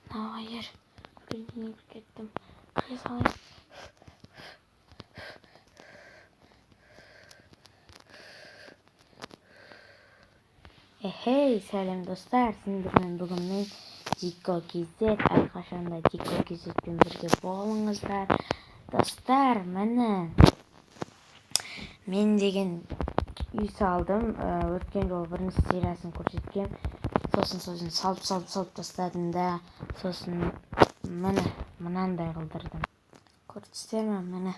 Hayır. Birini ettim. Kriz alayım. Hey selam dostlar. Sizin bilen bugün Jiko Kizet arkadaşlar Jiko Kizet'ten birge bolыңыздар. Dostlar, men деген үй салдым. Өткен жолы бірінші сериясын көрсеткем. Сосын салып тастадым да. Сосын мынандай қылдырдым. Көрдіңіздер ме?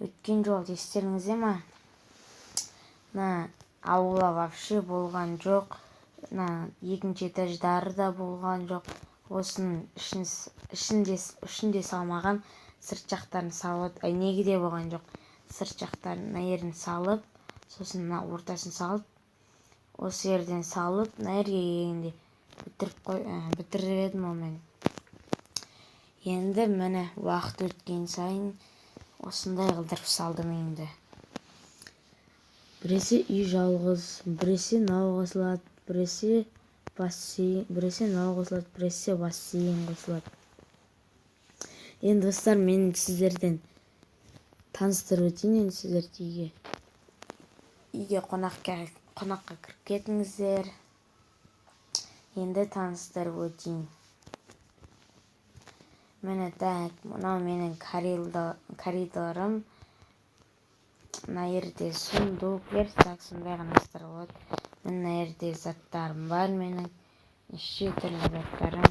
Өткен жолы естеріңізде ме? Аула вообще болған жоқ. Екінші этаждары да болған жоқ. Осының ішінде салмаған, сырт жақтарын салып, неге де болған жоқ. Сырт жақтарын ерін салып, сосын ортасын салып, осы жерден салып, жерге келгенде бітіріп едім мен. Енді уақыт өткен сайын осындай қылдырып салдым енді. Біресе үй жалғыз, біресе нау қосылады, біресе нау қосылады, біресе бассейн қосылады. Енді достар, мен сіздерден таныстырып өтейін, сіздерді үйге қонаққа кіріп кетіңіздер. Енді таныстырып өтейін. Мынау менің коридорым. Мына жерде сундук, верстак, сондай қанастар болады. Мына жерде заттарым бар менің. Неше түрлі заттарым.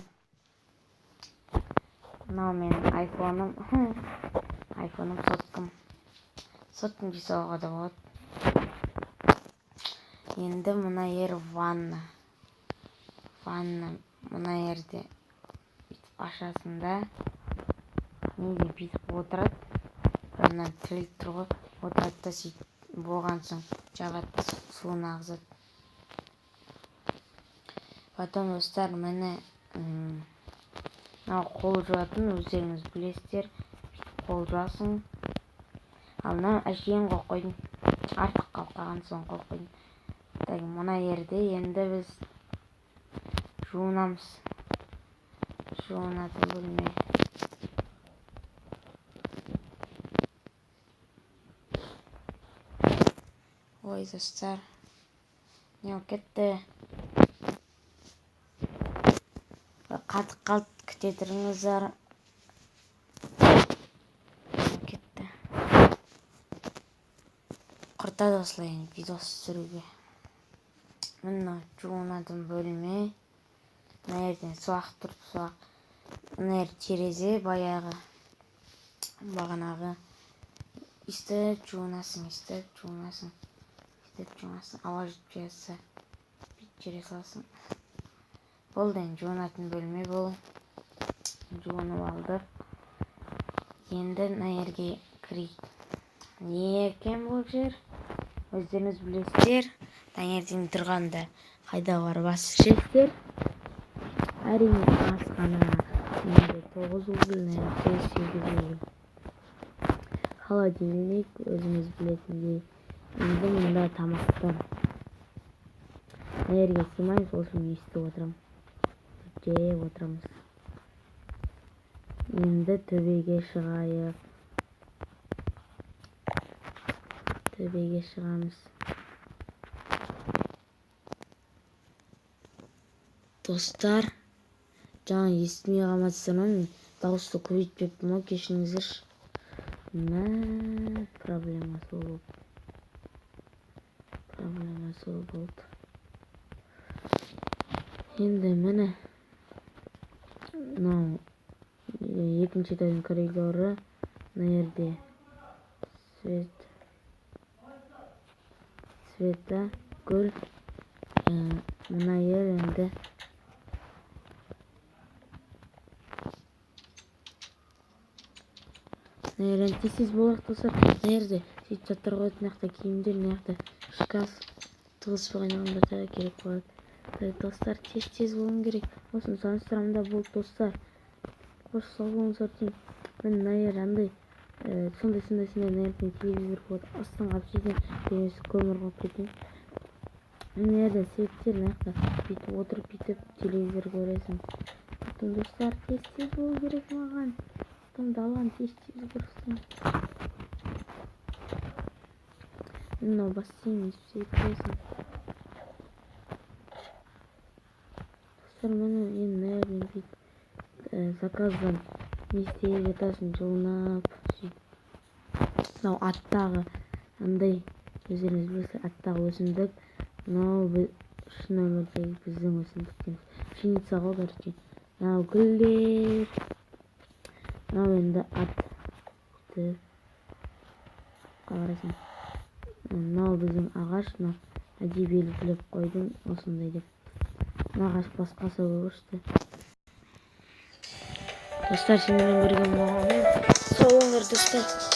Мынау менің айфоным. Айфоным соткам жасауға да болады. Енді мына жер ванна. Мына жерде ашасың да. Неге бүйтіп отырады. Мына тіріліп тұр ғой. Отырады да сөйтіп болған соң жабады, суын ағызады. Потом достар, мынау қол жуатын, өздеріңіз білесіздер. Қол жуасың. Ал мынау әшейін қойып қойдым. Артық қалған соң қойып қойдым. Мына жерде енді біз жуынамыз. Жуынатын бөлме. Ой, достар, не болып кетті? Қатып қалды, күте тұрыңыздар. Кетті. Құртады осылай видос түсіруге. Мына жуынатын бөлме. Мына жерден суақ тұрып, суақ. Мына жер терезе, бағанағы. Истеп жуынасың. Ауа жетпей жатса, жүре саласың. Болды, жуынатын бөлме бұл. Жуынып алдық. Енді мына жерге кірейік. Не екен бұл жер? Өздеріңіз білесіздер. Таңертең тұрғанда қайда барып ас ішесіздер? Әрине асхана. Енді 9 угол, 8 угол. Холодильник, өзіңіз білетіндей. Енді мұнда тамақтар. Мына жерге сыймаймыз, сол үшін естіп отырамын. Жеп отырамыз. Енді төбеге шығамыз. Достар, жаңа естімей қалмасам, дауысты көбейтпеппін ғой, кешіріңіздерші. Проблема сол болды. Енді міне мынау екінші этаждың коридоры. Мына жерде света, гүл. Мына жер енді тез болайық достар. Мына жерде сөйтіп заттар қоятын, мына киімдер, мына шкаф. Тығызып қойғанда керек болады. Достар, тез болуым керек. Осыны таныстырамын да болды достар. Қош сау болыңыздар деймін. Мен наер андай сондай наертең телевизор болады. Астын қалып жерден денесі көмір қылып кеткен. Nerede септер нақта бүйтіп отырып бүйтіп телевизор көресің. Потом достар тез болу керек маған. Потом даланы тез көрсем. Мынау бассейн істеп көресің. Достар мені енді наверное бүйтіп заказдан не істей жатасың жылынап сөйтіп. Мынау аттағы андай өздеріңіз білесіздер аттағы өсімдік. Мынау шын өмірдегі біздің өсімдіктен пшеница ғой короче. Мынау гүлдер. Мынау енді атты қарайсың. Мынау біздің ағаш. Мынау әдейі белгілеп қойдым осындай деп. Мына ағаш басқасы көршті. Достар, сендермен бірге болғаныңыз сау болыңдар достар.